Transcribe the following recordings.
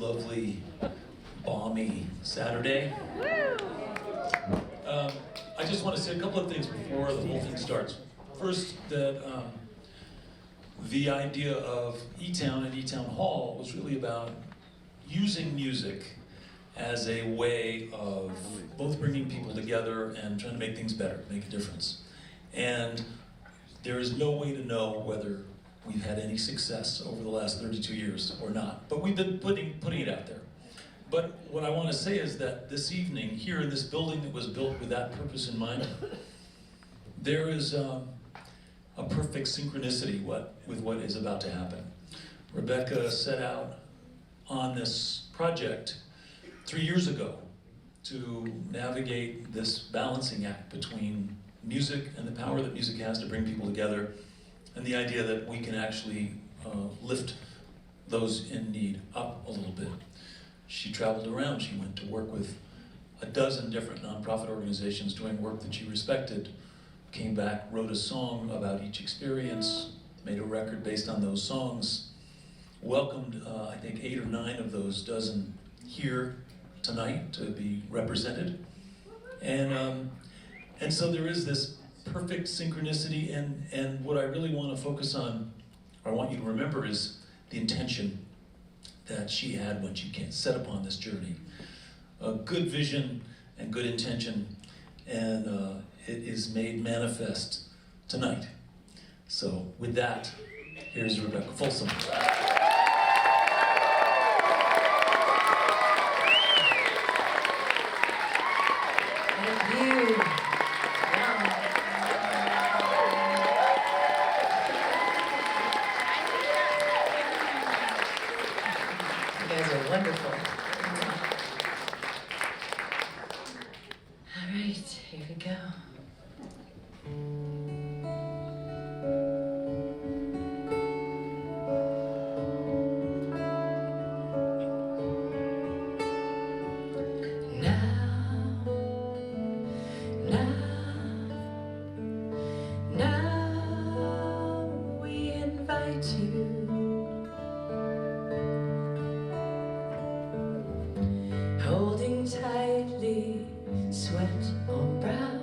lovely, balmy Saturday. I just want to say a couple of things before the whole thing starts. First, that the idea of eTown and eTown Hall was really about using music as a way of both bringing people together and trying to make things better, make a difference. And there is no way to know whether we've had any success over the last 32 years or not, but we've been putting it out there. But what I want to say is that this evening, here in this building that was built with that purpose in mind, there is a perfect synchronicity with what is about to happen. Rebecca set out on this project 3 years ago to navigate this balancing act between music and the power that music has to bring people together, and the idea that we can actually lift those in need up a little bit. She traveled around. She went to work with a dozen different nonprofit organizations doing work that she respected, came back, wrote a song about each experience, made a record based on those songs, welcomed I think 8 or 9 of those dozen here tonight to be represented. And so there is this perfect synchronicity, and what I really want to focus on, or I want you to remember, is the intention that she had when she set upon this journey. A good vision and good intention, and it is made manifest tonight. So with that, here's Rebecca Folsom. Thank you. You guys are wonderful. All right, here we go. Holding tightly, sweat on brow,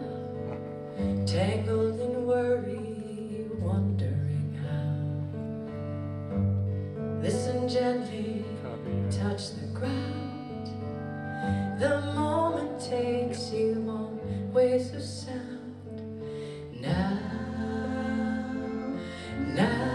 tangled in worry, wondering how. Listen gently, touch the ground. The moment takes you on waves of sound. Now, now.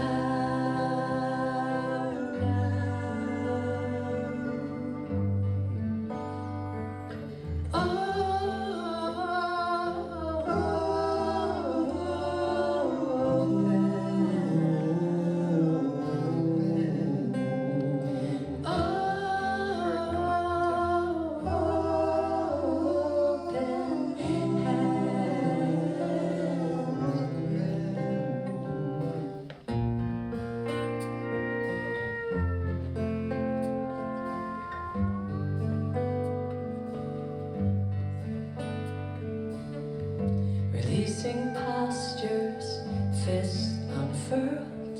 Releasing postures, fists unfurled,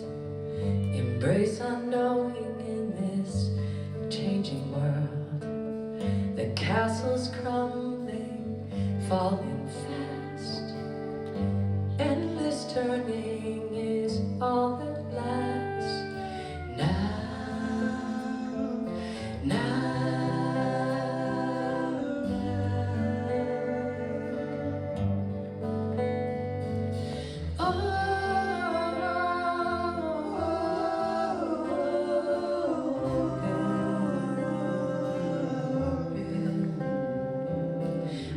embrace unknowing in this changing world. The castle's crumbling, falling fast. Endless turning is all that lasts. Now, now.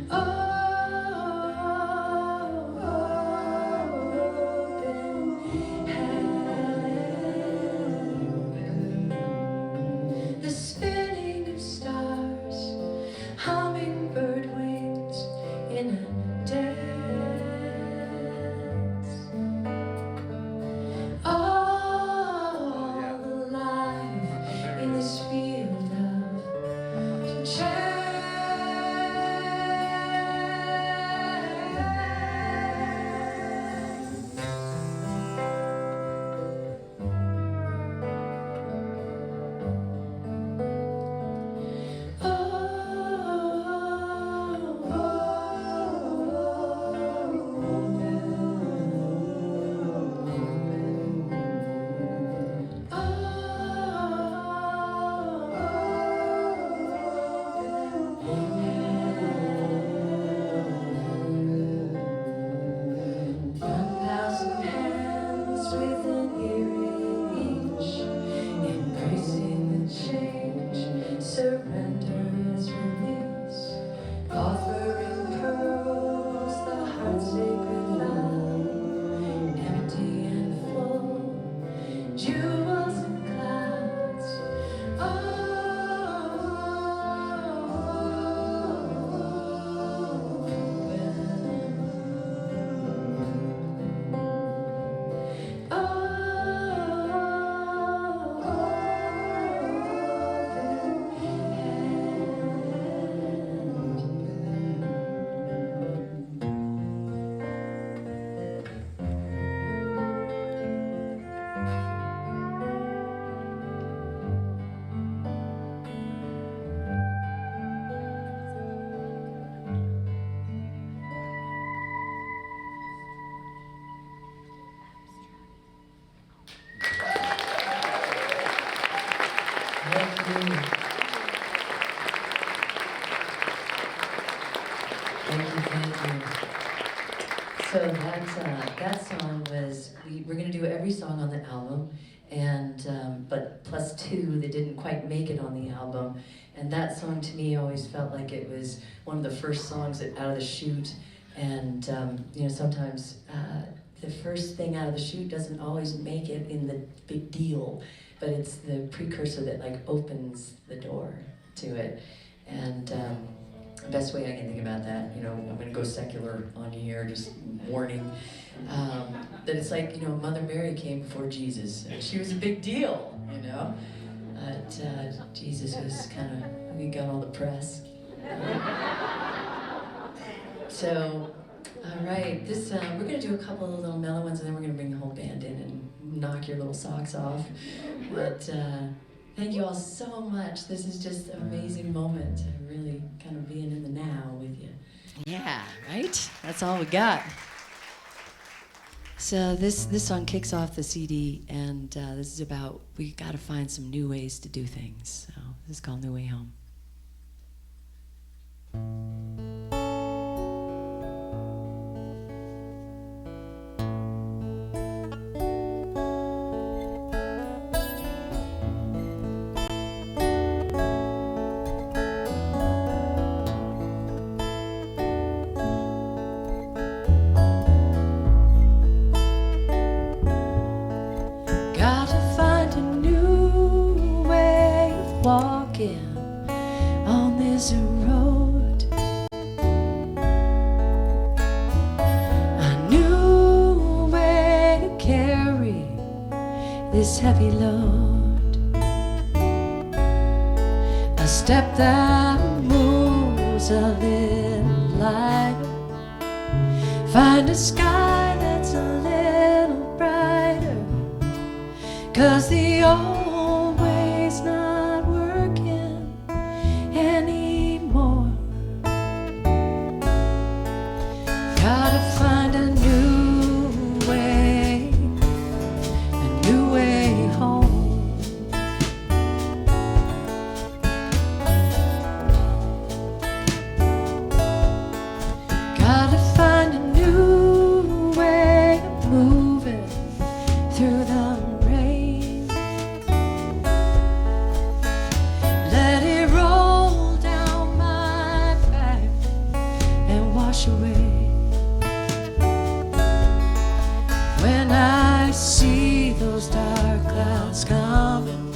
Oh, Thank you. Thank you. So that song was, we're going to do every song on the album, and but plus two that didn't quite make it on the album. And that song to me always felt like it was one of the first songs that out of the chute. And you know, sometimes the first thing out of the chute doesn't always make it in the big deal, but it's the precursor that like opens the door to it. And the best way I can think about that, you know, I'm going to go secular on you here, just warning, that it's like, you know, Mother Mary came before Jesus, and she was a big deal, you know, but Jesus was kind of, he got all the press. So, all right, this we're going to do a couple of little mellow ones, and then we're going to bring the whole band in and knock your little socks off. But thank you all so much. This is just an amazing moment, really kind of being in the now with you. Yeah, right? That's all we got. So this song kicks off the CD, and this is about, we got to find some new ways to do things. So this is called New Way Home. On this road, a new way to carry this heavy load, a step that moves a little lighter, find a sky that's a little brighter, 'cause the old way's not working anymore. Gotta find a new way home. Gotta find a new way of moving through the rain. Let it roll down my back and wash away. When I see those dark clouds coming,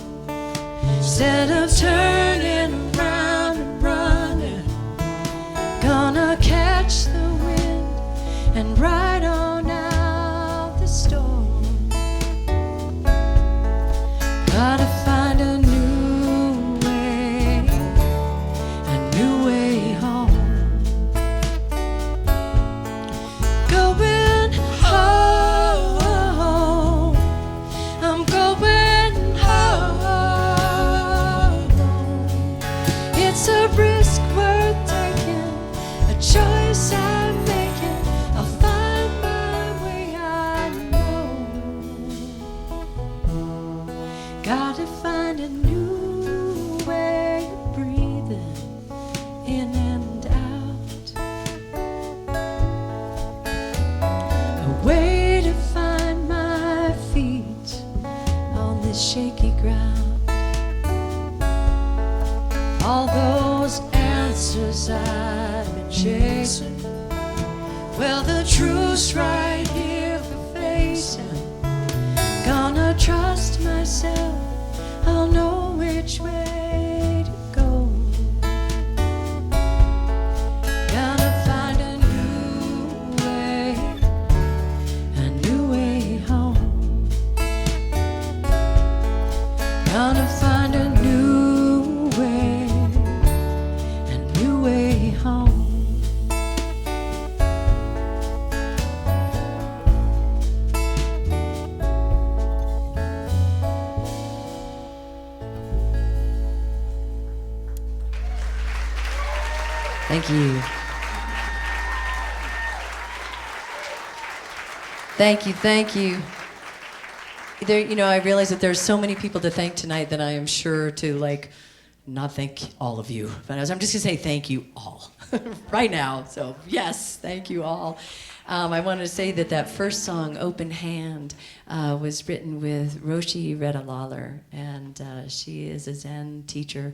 instead of turning around and running, gonna catch the wind and ride on out the storm. Gotta find a new way home. Going home, I'm going home. It's a risk worth taking, a choice I'm making. I'll find my way, I know. Gotta find a new way of breathing in and out, a way to find my feet on this shaky ground. All those answers I've been chasing, well, the truth's right here for facing. Gonna trust myself, I'll know which way to go. Gotta find a new way home. Gonna find a new way home. Thank you. Thank you, thank you. there, you know, I realize that there's so many people to thank tonight that I am sure to like not thank all of you. But I'm just gonna say thank you all right now. So yes, thank you all. I wanted to say that that first song, Open Hand, was written with Roshi Retta Lawler, and she is a Zen teacher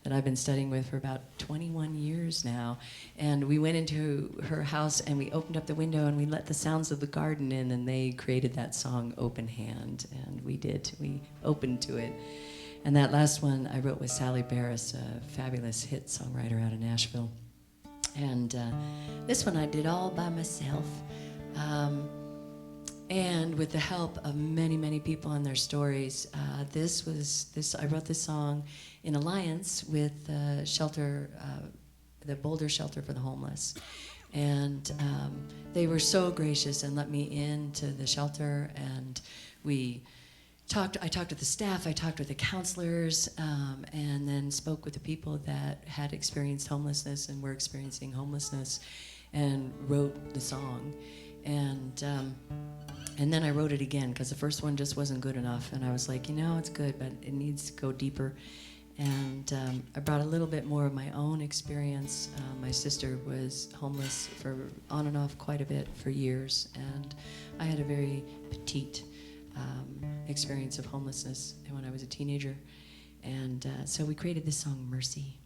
that I've been studying with for about 21 years now. And we went into her house and we opened up the window and we let the sounds of the garden in, and they created that song, Open Hand, and we opened to it. And that last one I wrote with Sally Barris, a fabulous hit songwriter out of Nashville. And this one I did all by myself, and with the help of many, many people and their stories. I wrote this song in alliance with the Boulder Shelter for the Homeless. And they were so gracious and let me into the shelter, and I talked with the staff, I talked with the counselors, and then spoke with the people that had experienced homelessness and were experiencing homelessness, and wrote the song. And then I wrote it again because the first one just wasn't good enough, and I was like, you know, it's good, but it needs to go deeper. And I brought a little bit more of my own experience. My sister was homeless for on and off quite a bit for years, and I had a very petite experience of homelessness when I was a teenager. And so we created this song, Mercy.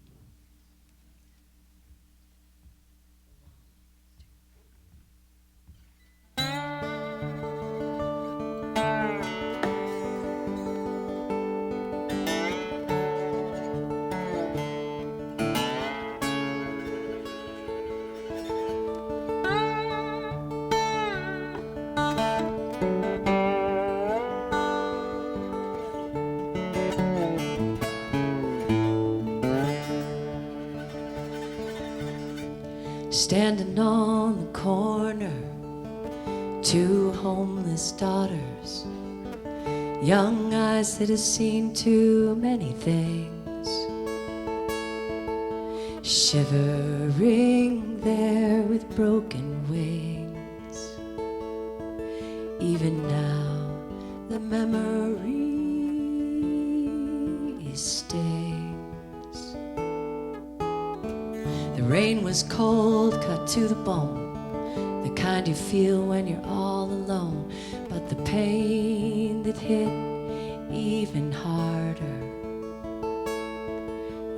Standing on the corner, two homeless daughters, young eyes that have seen too many things, shivering there with broken wings. Even now the memory stings. The rain was cold, cut to the bone, the kind you feel when you're all alone. But the pain that hit even harder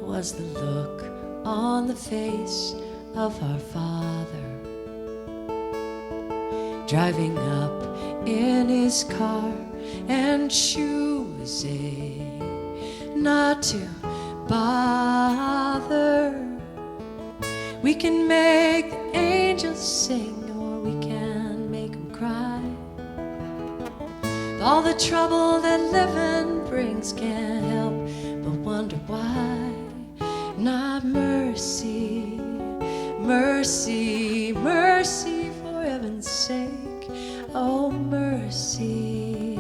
was the look on the face of our father, driving up in his car and choosing not to bother. We can make the angels sing, or we can make them cry. All the trouble that living brings can't help but wonder why. Not mercy, mercy, mercy, for heaven's sake, oh mercy.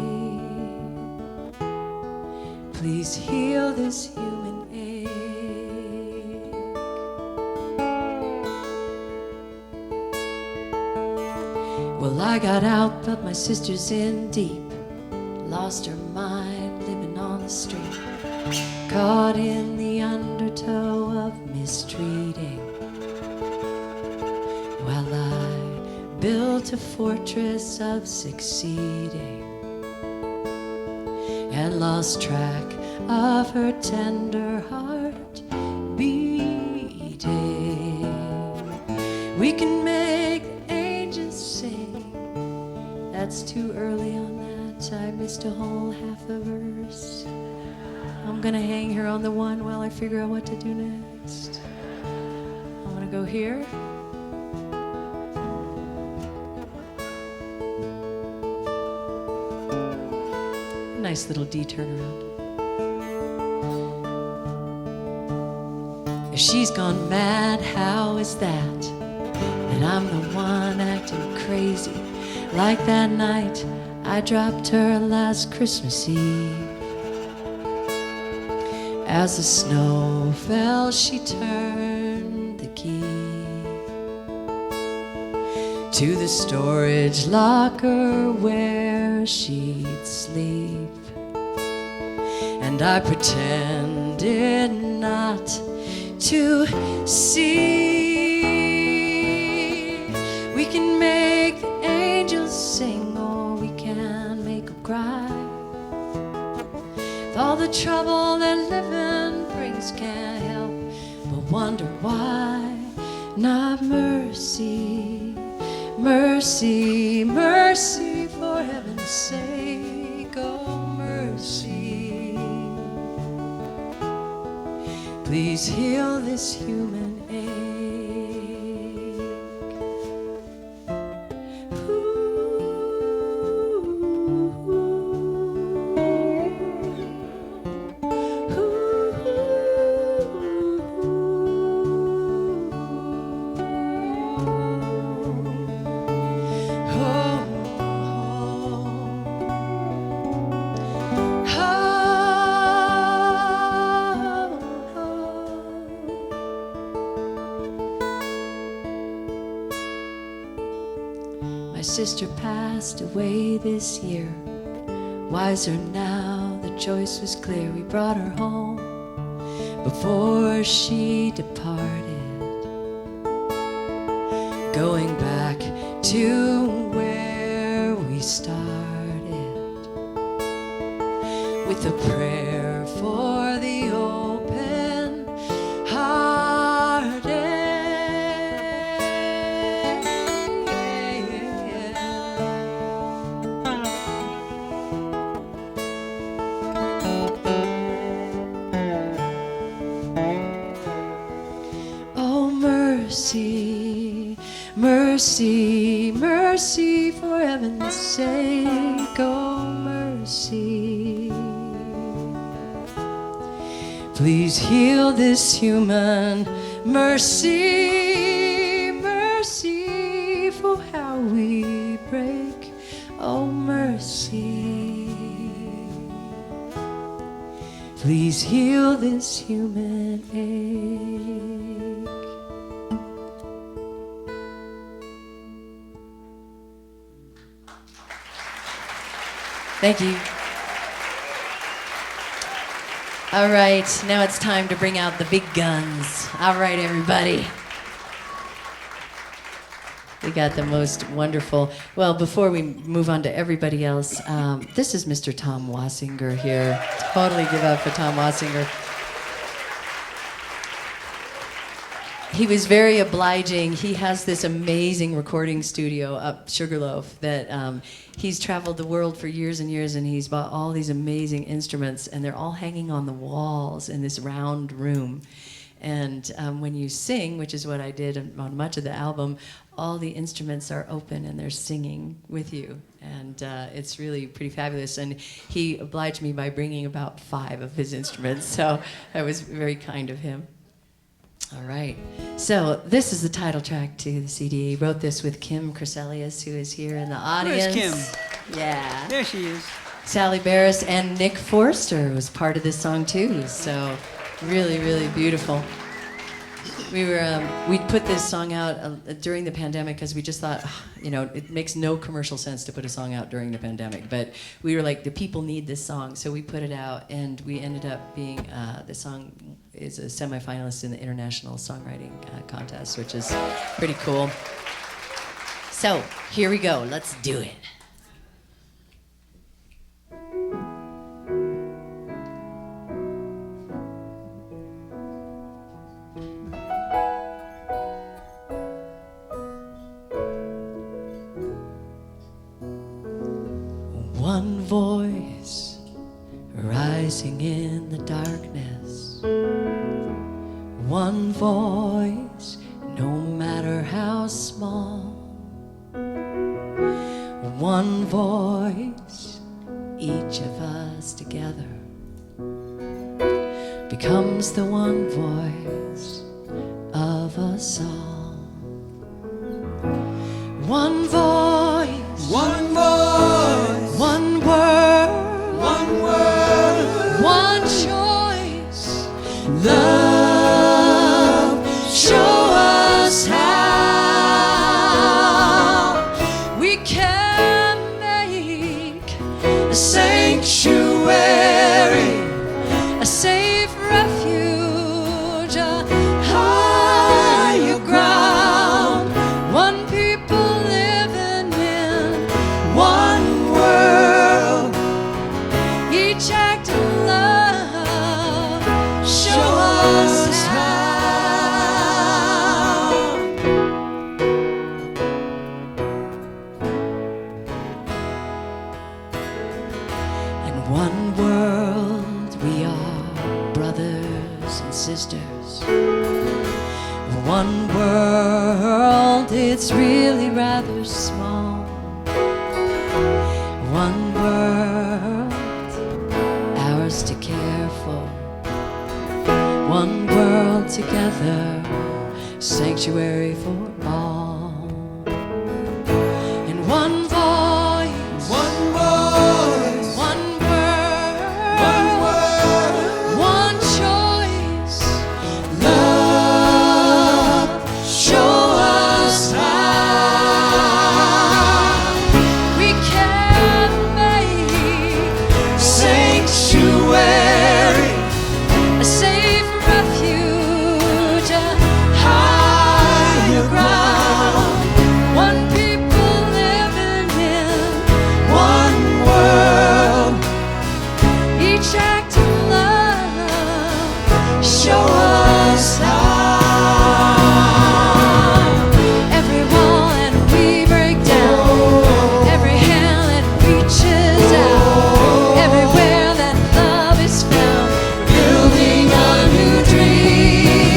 Please heal this human ache. Well, I got out, but my sister's in deep. Lost her mind, living on the street, caught in the undertow of mistreating. While I built a fortress of succeeding, and lost track of her tender heart beating. We can make the angels sing. That's too early on that. I missed a whole half a verse. I'm gonna hang here on the one while I figure out what to do next. I'm gonna go here. Nice little D turnaround. If she's gone mad, how is that? And I'm the one acting crazy, like that night I dropped her last Christmas Eve. As the snow fell, she turned the key to the storage locker where she'd sleep. And I pretended not to see. We can make the angels sing, or we can make them cry. With all the trouble that living brings, can't help but wonder why. Not mercy, mercy, mercy, for heaven's sake, oh mercy. Please heal this human ache. My sister passed away this year. Wiser now, the choice was clear. We brought her home before she departed, going back to where we started, with a prayer for the open hearted. Oh mercy, mercy, mercy, for heaven's sake, oh mercy. Please heal this human. Mercy, mercy, for how we break, oh mercy. Please heal this human ache. Thank you. All right, now it's time to bring out the big guns. All right, everybody. We got the most wonderful. Well, before we move on to everybody else, this is Mr. Tom Wasinger here. Totally give up for Tom Wasinger. He was very obliging. He has this amazing recording studio up Sugarloaf that he's traveled the world for years and years, and he's bought all these amazing instruments, and they're all hanging on the walls in this round room. And when you sing, which is what I did on much of the album, all the instruments are open and they're singing with you. And it's really pretty fabulous. And he obliged me by bringing about 5 of his instruments, so that was very kind of him. All right, so this is the title track to the CD. He wrote this with Kim Chryselius, who is here in the audience. Where's Kim? Yeah. There she is. Sally Barris and Nick Forster was part of this song too, so really, really beautiful. We put this song out during the pandemic because we just thought, you know, it makes no commercial sense to put a song out during the pandemic, but we were like, the people need this song, so we put it out, and we ended up being, the song is a semifinalist in the International Songwriting Contest, which is pretty cool. So, here we go, let's do it. One voice rising in the darkness. One voice, no matter how small. One voice, each of us together becomes the one voice of us all. One voice, One voice, one word, one word, one choice. love, Show us how we can make One world, it's really rather small. One world, ours to care for. One world together, sanctuary for all. And one voice, One voice, one word, one word, one choice. love, show us how We can make sanctuary, a safe refuge, a higher ground, one people living in one world, each act of love. show us how. Every wall that we break down, every hand that reaches out, everywhere that love is found, building a new dream.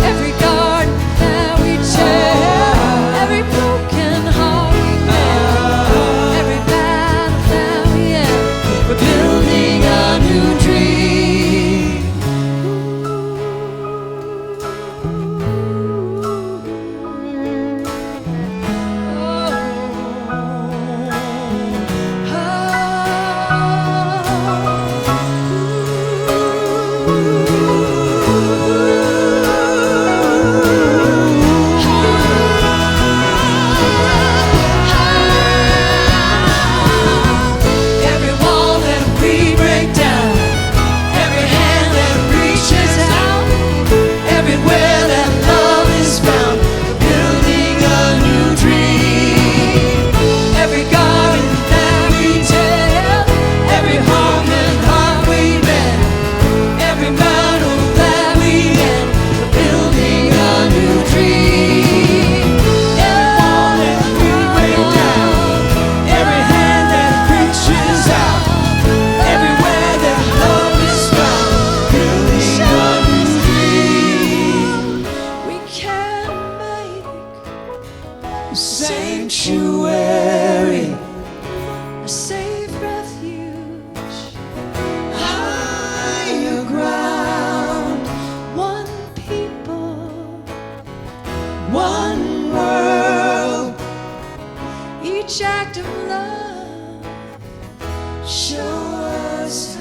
Every garden that we tear, every broken heart we mend, every battle that we end, we're building a new dream. Every wall that we break down, every hand that reaches out, everywhere that love is found, we're building a new dream. Every garden that we tear, every home and heart we mend, every battle that we end, we're building a new dream. Every wall that we break down, Every hand that reaches out, everywhere that love is found, building a new dream. we can make Sanctuary, a safe refuge. higher ground, One people, one world, each act of love. show us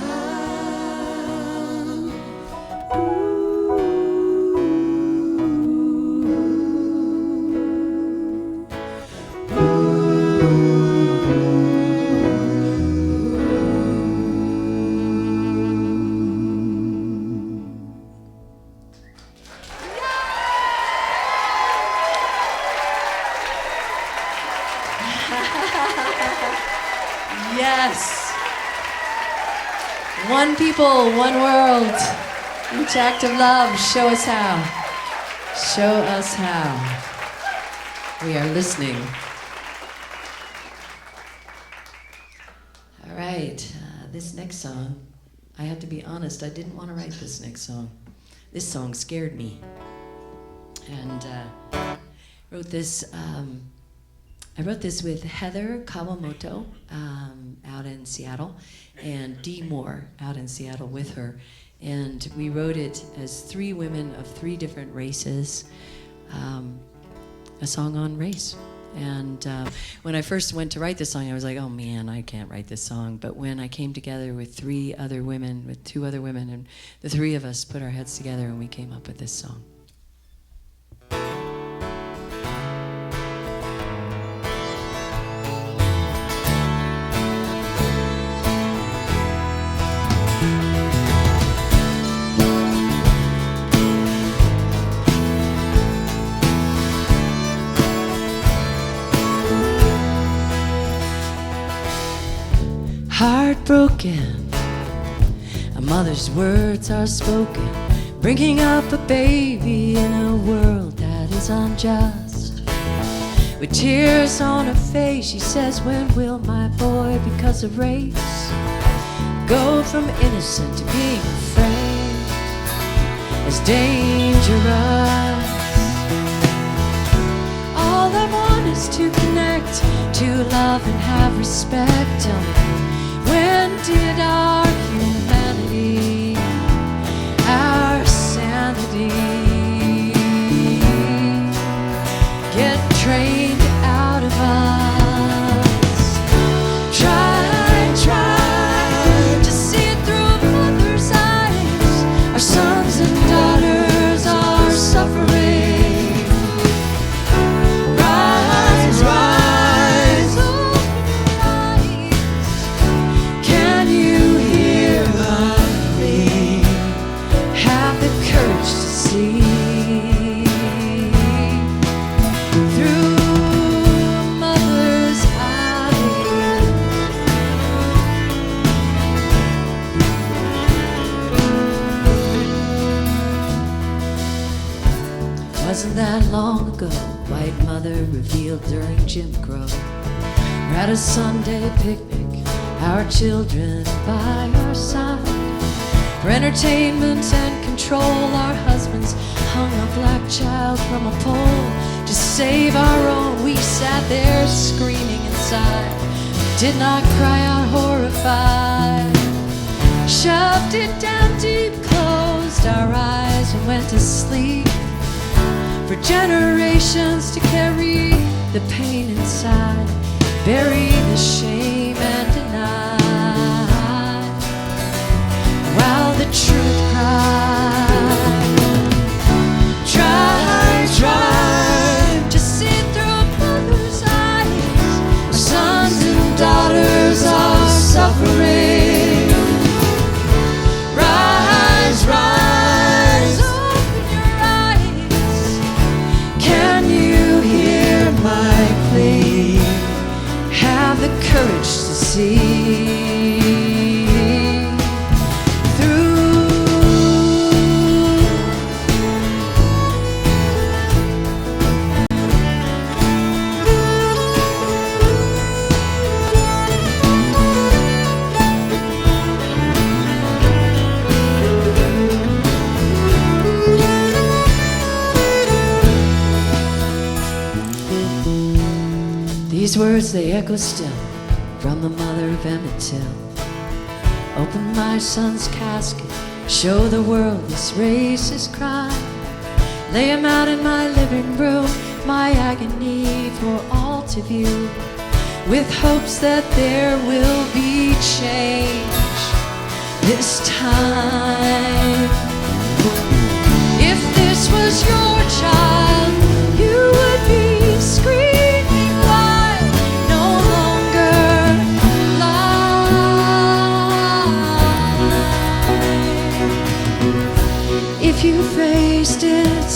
Yes. One people, one world, each act of love. Show us how. Show us how. We are listening. All right, this next song, I have to be honest, I didn't want to write this next song. This song scared me. And wrote this, I wrote this with Heather Kawamoto out in Seattle and Dee Moore out in Seattle with her. And we wrote it as three women of three different races, a song on race. And when I first went to write this song, I was like, oh man, I can't write this song. But when I came together with three other women, with two other women, and the three of us put our heads together and we came up with this song. Heartbroken, a mother's words are spoken, bringing up a baby in a world that is unjust. With tears on her face, she says, when will my boy, because of race, go from innocent to being afraid? is dangerous. All I want is to connect, to love and have respect. Tell me, when did our humanity, our sanity, get trained out of us? Try to see it through a mother's eyes. Our sons and daughters are suffering. Rise, rise, open your eyes. Can you hear my plea? Have the courage to see through a mother's eyes. Wasn't that long ago, white mother revealed during Jim Crow. We're at a Sunday picnic, our children by our side. For entertainment and control, our husbands hung a black child from a pole. To save our own, we sat there screaming inside. Did not cry out horrified. Shoved it down deep, closed our eyes and went to sleep. For generations to carry the pain inside, bury the shame and deny, while the truth cries. Try to see through a mother's eyes. Our sons and daughters are suffering. Rise, rise, open your eyes. Can you hear my plea? Have the courage to see these words, they echo still from the mother of Emmett Till. Open my son's casket, show the world this racist crime. Lay him out in my living room, my agony for all to view, with hopes that there will be change this time. If this was your child, you would be screaming wild, no longer live. If you faced it,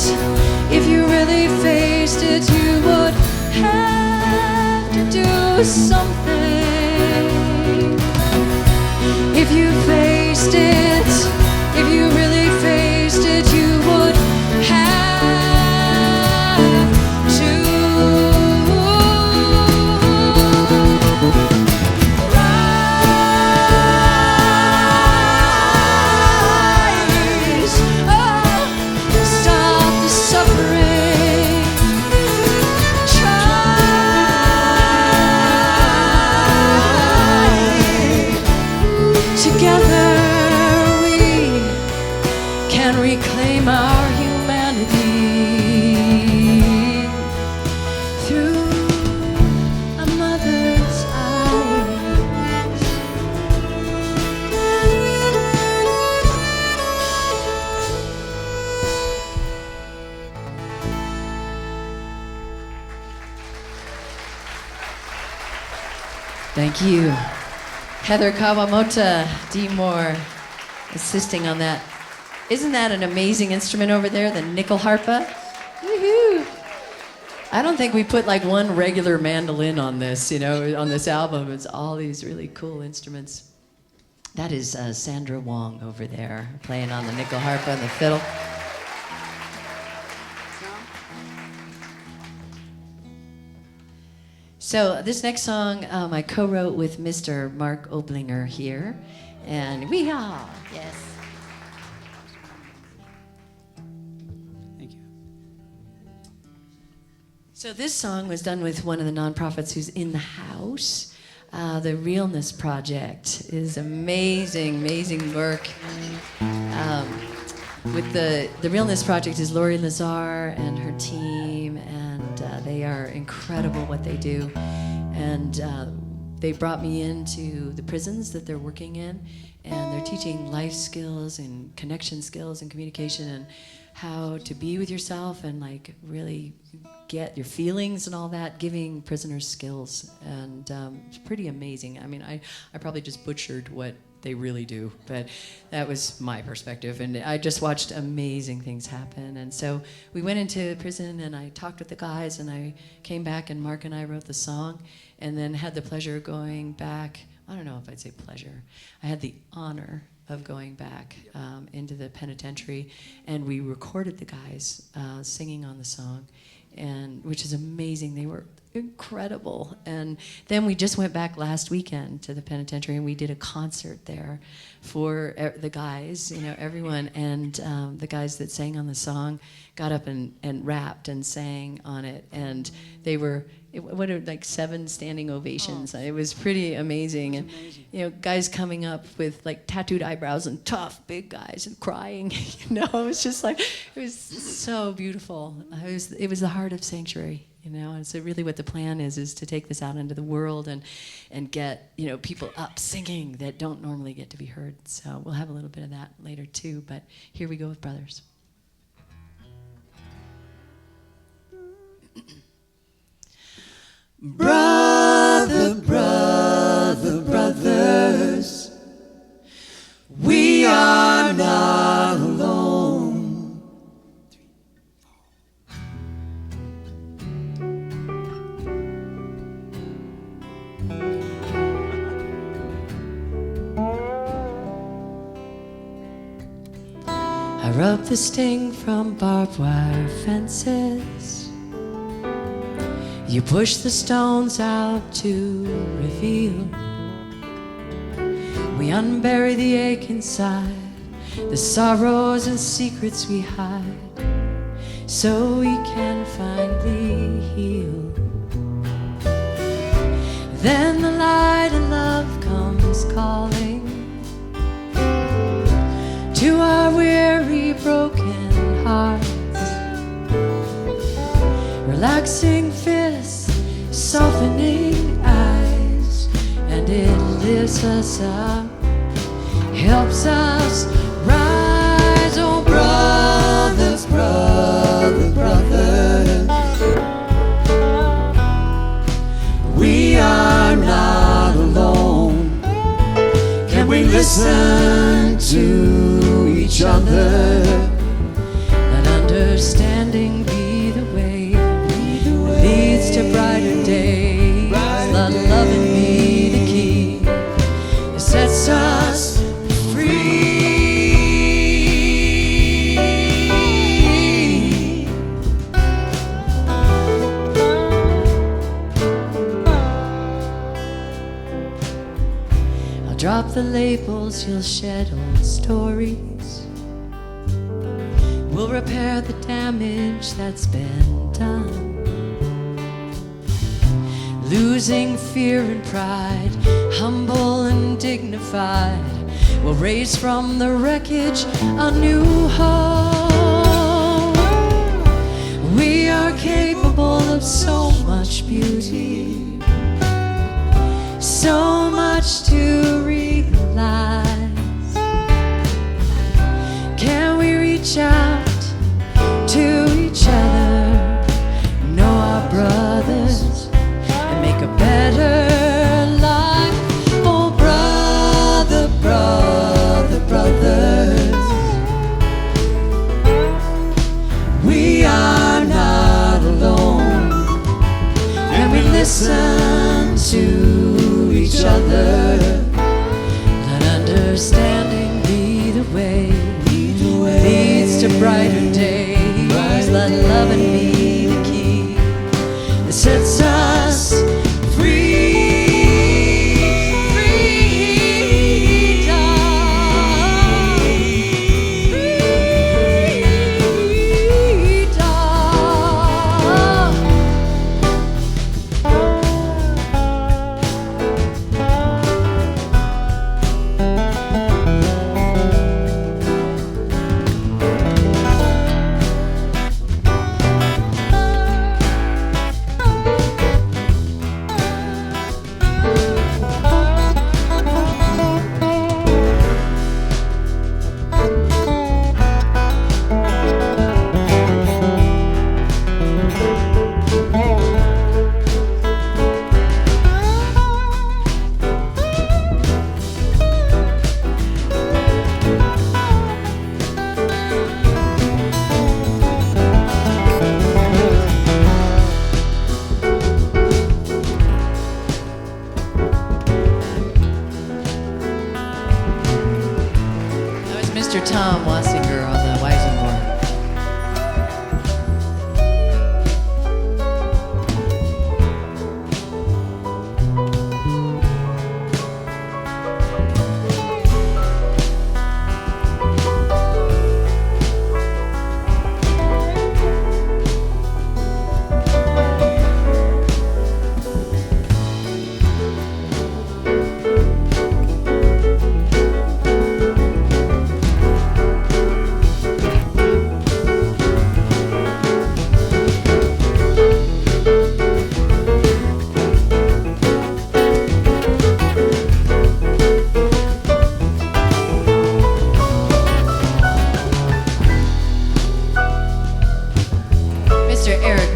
if you really faced it, you would have to do something. If you faced it, if you really faced it, you would have to rise. Oh, stop the suffering. Try. Together we can reclaim our humanity through a mother's eyes. Thank you. Heather Kawamoto D. Moore assisting on that. Isn't that an amazing instrument over there, the nickel harpa? Woohoo! I don't think we put like one regular mandolin on this, you know, on this album. It's all these really cool instruments. That is Sandra Wong over there playing on the nickel harpa and the fiddle. So this next song I co-wrote with Mr. Mark Oblinger here, and we are, yes. So this song was done with one of the nonprofits who's in the house. The Realness Project is amazing, amazing work. With the Realness Project is Lori Lazar and her team, and they are incredible what they do. And they brought me into the prisons that they're working in, and they're teaching life skills and connection skills and communication and how to be with yourself and like really get your feelings and all that, giving prisoners skills. And it's pretty amazing. I mean, I probably just butchered what they really do, but that was my perspective. And I just watched amazing things happen. And so we went into prison and I talked with the guys and I came back and Mark and I wrote the song and then had the pleasure of going back. I don't know if I'd say pleasure. I had the honor of going back into the penitentiary, and we recorded the guys singing on the song, and which is amazing. They were incredible. And then we just went back last weekend to the penitentiary, and we did a concert there for the guys, you know, everyone. And the guys that sang on the song got up and rapped and sang on it, and they were. What are like 7 standing ovations? It was pretty amazing. And you know, guys coming up with like tattooed eyebrows and tough big guys and crying. You know, it was just like, it was so beautiful. It was the heart of Sanctuary. You know, and so really what the plan is to take this out into the world and get, you know, people up singing that don't normally get to be heard. So we'll have a little bit of that later too. But here we go with Brothers. Brother, brother, brothers, we are not alone. I rub the sting from barbed wire fences. You push the stones out to reveal. We unbury the ache inside, the sorrows and secrets we hide, so we can finally heal. Then the light of love comes calling to our weary, broken hearts. Relaxing fists, softening eyes, and it lifts us up, helps us rise. Oh, brothers, brothers, brothers, we are not alone. Can we listen to each other? Let understanding be the way leads to brighter days. Let loving be the key that sets us free. I'll drop the labels, you'll shed old stories. We'll repair the damage that's been done. Losing fear and pride, humble and dignified, we'll raise from the wreckage a new home. We are capable of so much beauty, so much to realize. Can we reach out to each other, know our brothers, make a better life? Oh, brother, brother, brothers, we are not alone. And we listen to each other. Let understanding be the way, leads to brighter days. Let loving be the key that sets us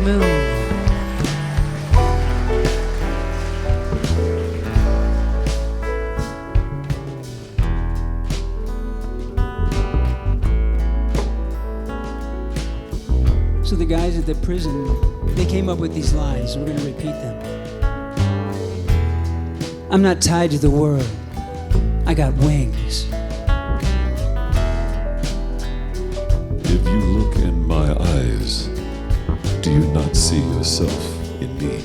Moon. So the guys at the prison, they came up with these lines. We're going to repeat them. I'm not tied to the world. I got wings. If you look in my eyes, do you not see yourself in me?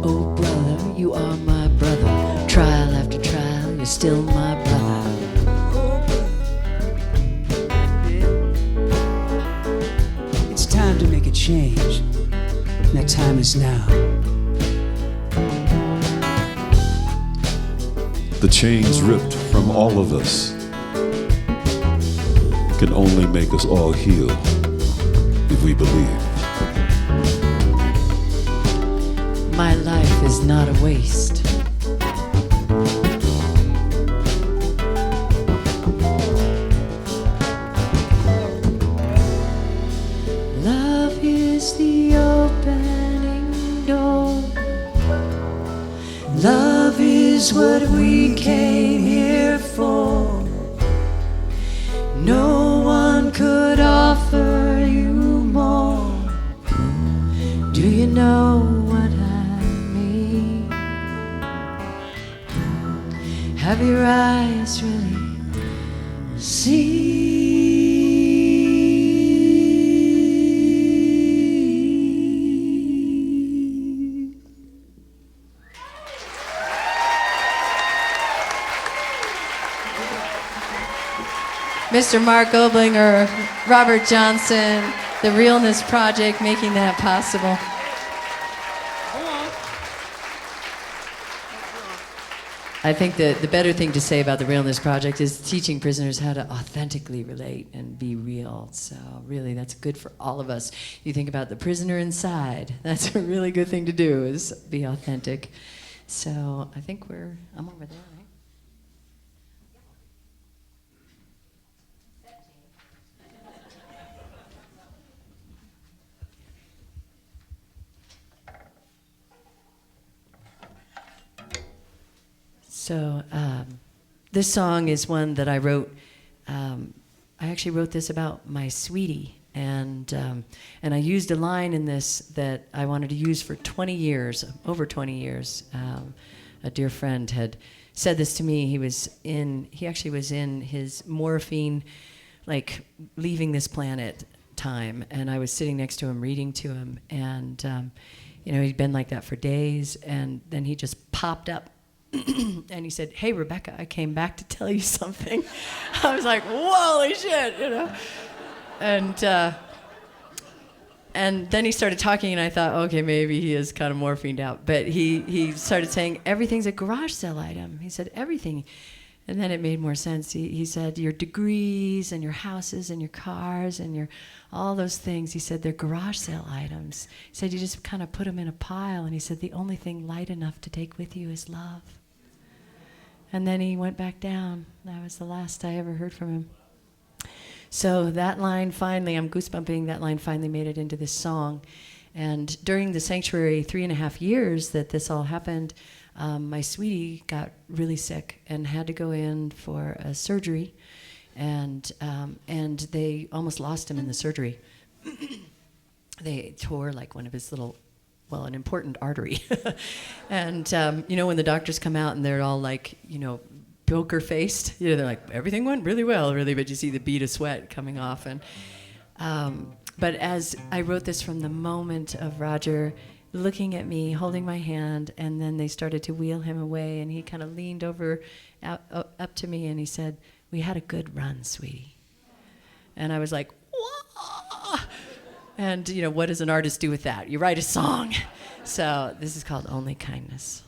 Oh brother, you are my brother. Trial after trial, you're still my brother. It's time to make a change. And that time is now. The chains ripped from all of us can only make us all heal if we believe. My life is not a waste. Love is the opening door. Love is what we came here for. No one could offer you more. Do you know what I mean? Have your eyes really seen? Mr. Mark Oblinger, Robert Johnson, the Realness Project making that possible. I think the better thing to say about the Realness Project is teaching prisoners how to authentically relate and be real. So really, that's good for all of us. You think about the prisoner inside. That's a really good thing to do, is be authentic. So I think I'm over there, right? So this song is one that I wrote. I actually wrote this about my sweetie, and I used a line in this that I wanted to use for 20 years, over 20 years. A dear friend had said this to me. He actually was in his morphine, like leaving this planet time, and I was sitting next to him reading to him, and he'd been like that for days, and then he just popped up. And he said, "Hey, Rebecca, I came back to tell you something." I was like, "Holy shit," And then he started talking, and I thought, okay, maybe he is kind of morphined out. But he started saying, everything's a garage sale item. He said, everything. And then it made more sense. He said, your degrees and your houses and your cars and your all those things, he said, they're garage sale items. He said, you just kind of put them in a pile. And he said, the only thing light enough to take with you is love. And then he went back down. That was the last I ever heard from him. So that line finally, I'm goosebumping, that line finally made it into this song. And during the Sanctuary 3.5 years that this all happened, my sweetie got really sick and had to go in for a surgery, and they almost lost him in the surgery. They tore like one of his little, an important artery. And when the doctors come out and they're all like, poker-faced, they're like, everything went really well, really, but you see the bead of sweat coming off. And but as I wrote this from the moment of Roger looking at me, holding my hand, and then they started to wheel him away, and he kind of leaned over up to me, and he said, "We had a good run, sweetie." And I was like, "Whoa!" And what does an artist do with that? You write a song. So this is called Only Kindness.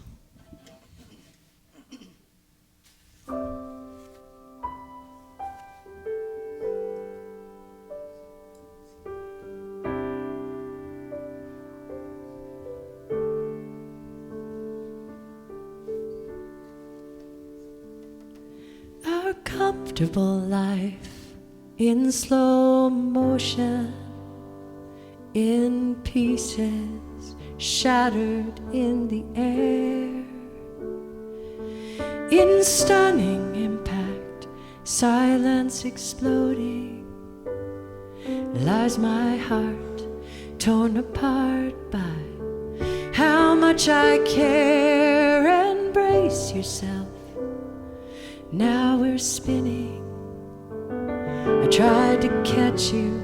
Our comfortable life in slow motion, in pieces, shattered in the air. In stunning impact, silence exploding, lies my heart, torn apart by how much I care. Embrace yourself, now we're spinning. I tried to catch you,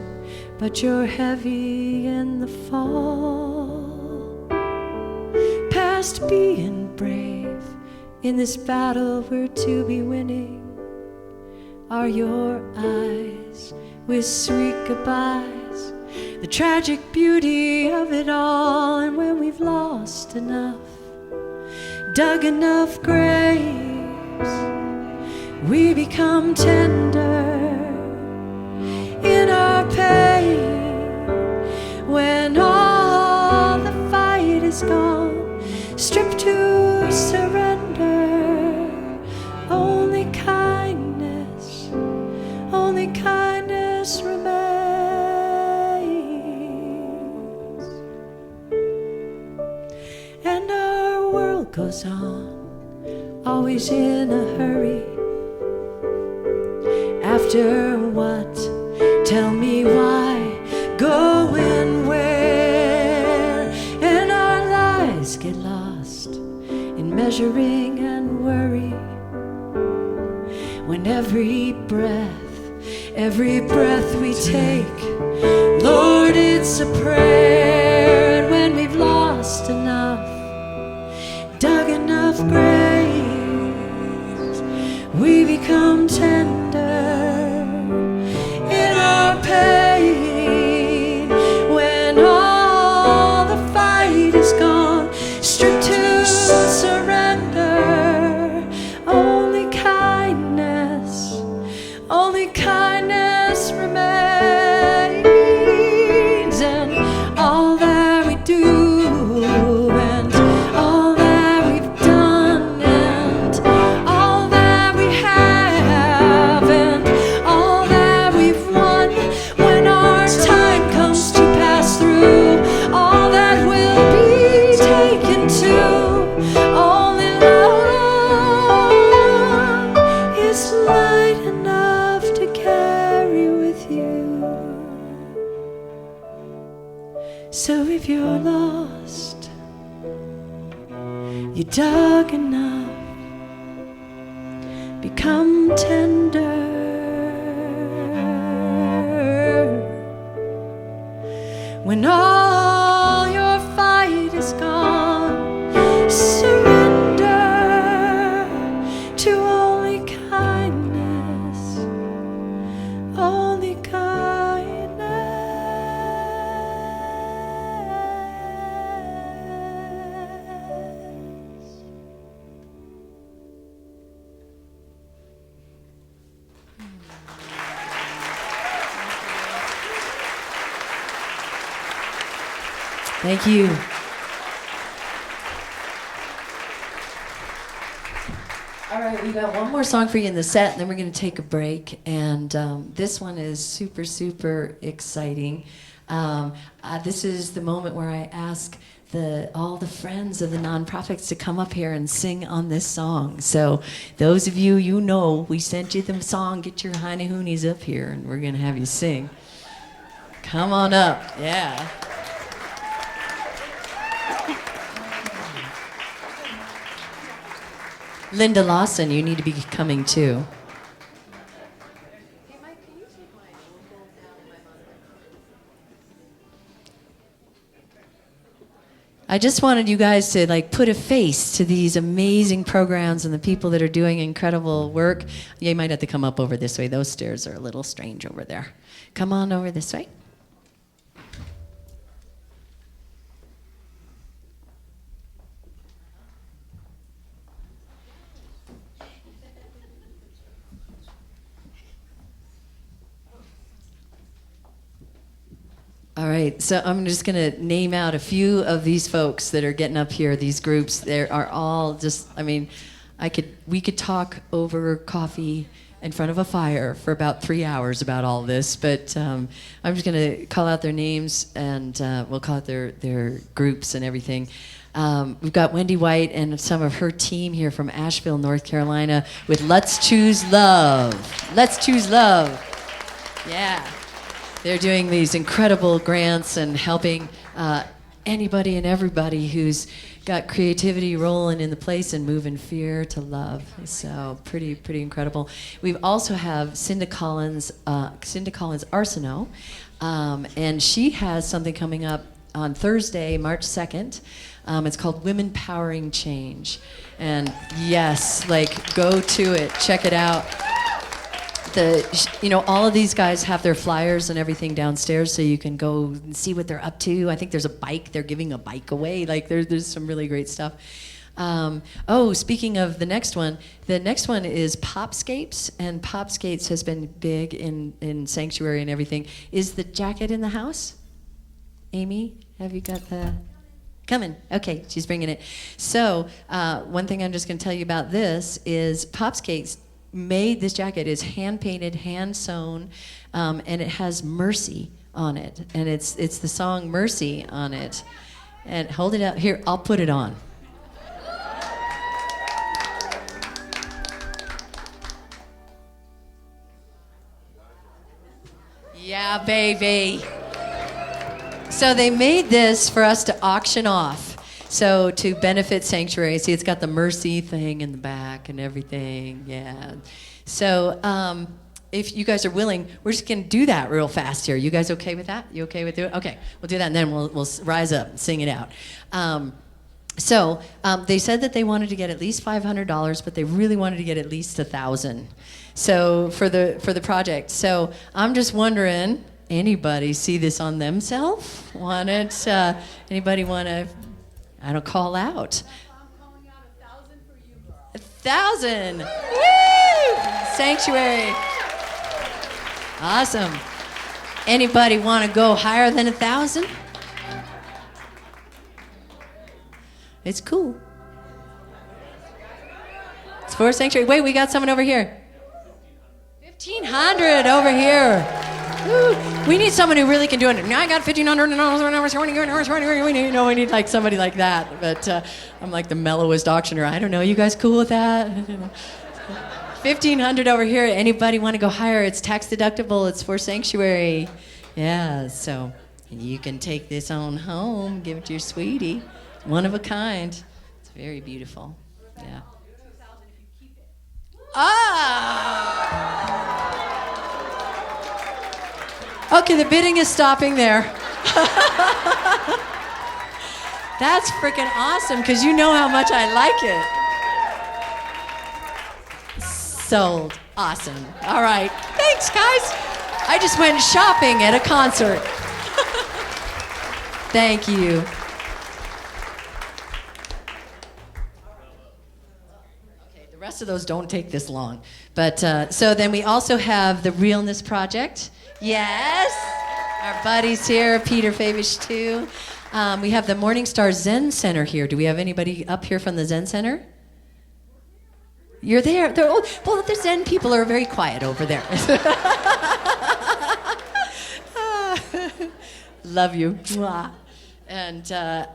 but you're heavy in the fall. Past being brave, in this battle we're to be winning. Are your eyes with sweet goodbyes, the tragic beauty of it all. And when we've lost enough, dug enough graves, we become tender in our pain. When all the fight is gone, stripped to surrender, only kindness remains. And our world goes on, always in a hurry. After what? Tell me why, go and where. And our lives get lost in measuring and worry. When every breath we take, Lord, it's a prayer. And when we've lost enough, dug enough graves, we become tender in our pain. When all the fight is gone, stripped to surrender, only kindness remains. And all that we do, and all that we've done, and all that we have, and all that we've won, when our time comes to pass through, all that will be taken to, only love is light enough to carry with you. So if you're lost, you dug enough, become tender. When all your fight is gone, surrender to only kindness, only kindness. Thank you. All right, we got one more song for you in the set, and then we're going to take a break. And this one is super, super exciting. This is the moment where I ask all the friends of the nonprofits to come up here and sing on this song. So those of you, you know, we sent you the song. Get your hiney hoonies up here, and we're going to have you sing. Come on up. Yeah. Linda Lawson, you need to be coming too. I just wanted you guys to like put a face to these amazing programs and the people that are doing incredible work. You might have to come up over this way. Those stairs are a little strange over there. Come on over this way. All right, so I'm just going to name out a few of these folks that are getting up here, these groups. They are all just, I mean, we could talk over coffee in front of a fire for about 3 hours about all this, but I'm just going to call out their names, and we'll call out their groups and everything. We've got Wendy White and some of her team here from Asheville, North Carolina, with Let's Choose Love. Let's Choose Love. Yeah. They're doing these incredible grants and helping anybody and everybody who's got creativity rolling in the place and moving fear to love. So pretty incredible. We also have Cinda Collins Arsenault, and she has something coming up on Thursday, March 2nd. It's called Women Powering Change. And yes, like, go to it, check it out. All of these guys have their flyers and everything downstairs, so you can go and see what they're up to. I think there's a bike. They're giving a bike away. Like, there's some really great stuff. Speaking of the next one is Popscapes, and Popscapes has been big in Sanctuary and everything. Is the jacket in the house? Amy, have you got the... Coming. Okay, she's bringing it. So, one thing I'm just going to tell you about this is Popscapes made this jacket. Is hand painted, hand sewn, and it has Mercy on it, and it's the song Mercy on it. And hold it out here. I'll put it on. Yeah, baby. So they made this for us to auction off. So to benefit Sanctuary, see, it's got the Mercy thing in the back and everything, yeah. So if you guys are willing, we're just gonna do that real fast here. You guys okay with that? You okay with it? Okay, we'll do that, and then we'll rise up and sing it out. So they said that they wanted to get at least $500, but they really wanted to get at least $1,000. So for the project. So I'm just wondering, anybody see this on themselves? Anybody want to? I don't call out. I'm calling out 1,000 for you, girl. 1,000. Woo! Sanctuary. Awesome. Anybody want to go higher than 1,000? It's cool. It's for Sanctuary. Wait, we got someone over here. 1,500 over here. Woo. We need someone who really can do it. Now I got 1,500. We need like somebody like that. But I'm like the mellowest auctioneer. I don't know. You guys cool with that? 1,500 over here. Anybody want to go higher? It's tax deductible. It's for Sanctuary. Yeah. So you can take this on home. Give it to your sweetie. One of a kind. It's very beautiful. Yeah. Ah. Okay, the bidding is stopping there. That's freaking awesome, because you know how much I like it. Sold. Awesome. All right. Thanks, guys. I just went shopping at a concert. Thank you. Okay, the rest of those don't take this long. But so then we also have the Realness Project. Yes, our buddies here, Peter Favish too. We have the Morningstar Zen Center here. Do we have anybody up here from the Zen Center? You're there. Well, the Zen people are very quiet over there. Love you. Mwah. And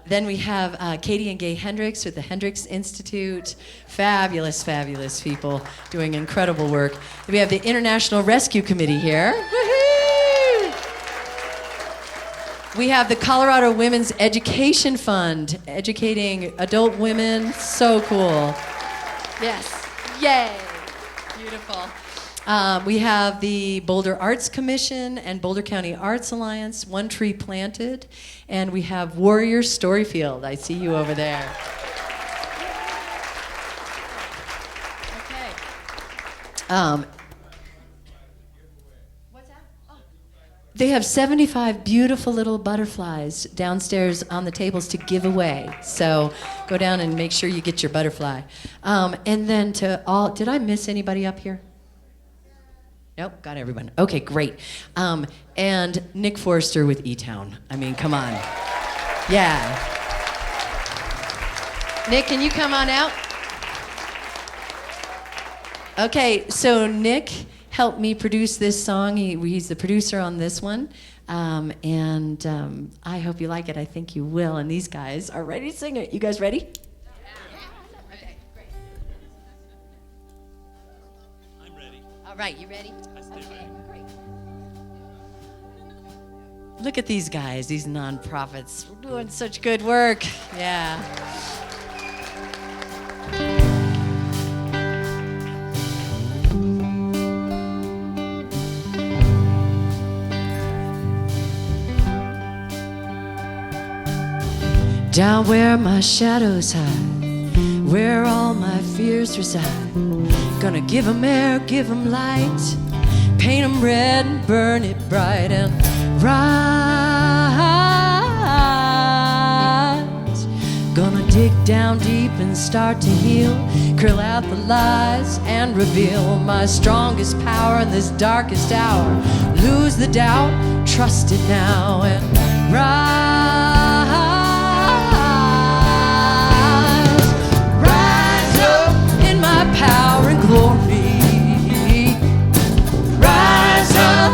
then we have Katie and Gay Hendricks with the Hendricks Institute. Fabulous, fabulous people doing incredible work. We have the International Rescue Committee here. Woohoo! We have the Colorado Women's Education Fund, educating adult women. So cool. Yes. Yay. Beautiful. We have the Boulder Arts Commission and Boulder County Arts Alliance, One Tree Planted, and we have Warrior Storyfield. I see you over there. Okay. What's that? Oh. They have 75 beautiful little butterflies downstairs on the tables to give away. So go down and make sure you get your butterfly. And then did I miss anybody up here? Nope, got everyone. Okay, great. And Nick Forrester with eTown. I mean, come on. Yeah. Nick, can you come on out? Okay, so Nick helped me produce this song. He's the producer on this one. I hope you like it. I think you will. And these guys are ready to sing it. You guys ready? Okay, great. I'm ready. All right, you ready? I stay Okay, ready. great. Look at these guys, these nonprofits. We're doing such good work. Yeah. Down where my shadows hide, where all my fears reside, gonna give 'em air, give 'em light, paint 'em red and burn it bright and rise. Gonna dig down deep and start to heal, curl out the lies and reveal my strongest power in this darkest hour. Lose the doubt, trust it now and rise. Power and glory, rise up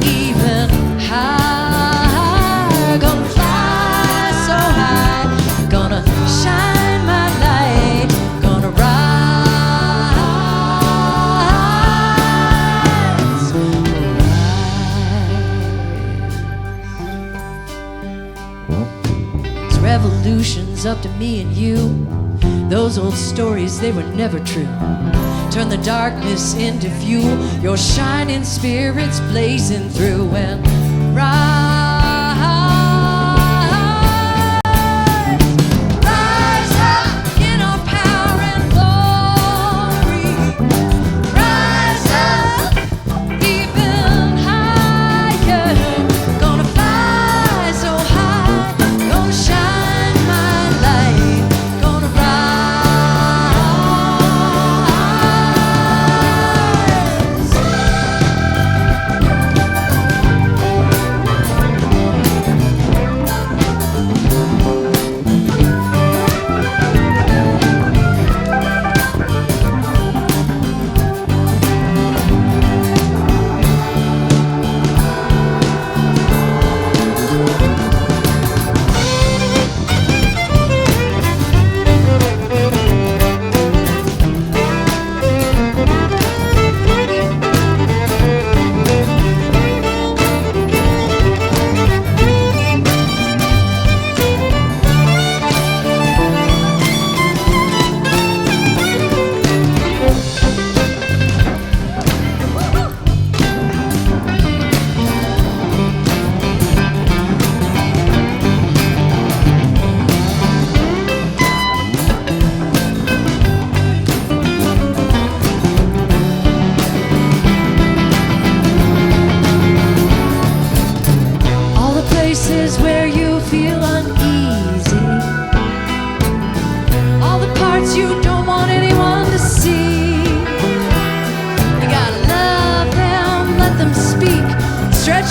even higher. Gonna fly so high, gonna shine my light, gonna rise. This revolution's up to me and you. Those old stories, they were never true. Turn the darkness into fuel, your shining spirits blazing through and rise. Rise up in our power and glory. Rise up even higher. Gonna fly so high, gonna shine my light, gonna rise.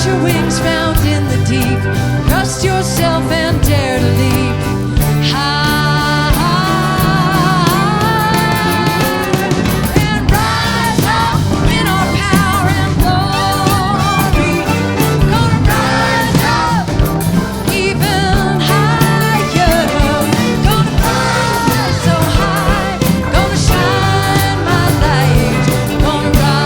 Your wings found in the deep. Trust yourself and dare to leap high and rise up in our power and glory. Gonna rise up even higher. Gonna fly so high, gonna shine my light, gonna rise.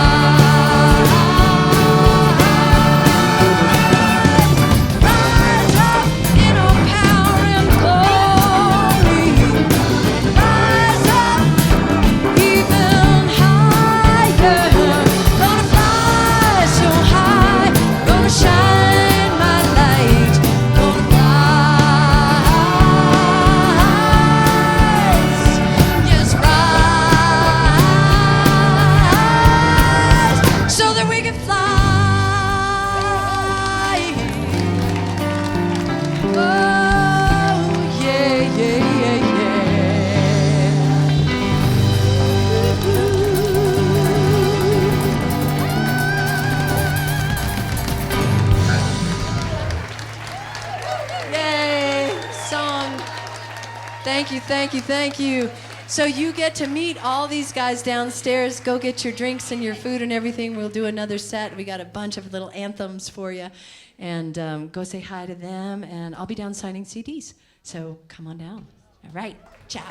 Thank you. So you get to meet all these guys downstairs. Go get your drinks and your food and everything. We'll do another set. We got a bunch of little anthems for you. And go say hi to them. And I'll be down signing CDs. So come on down. All right. Ciao.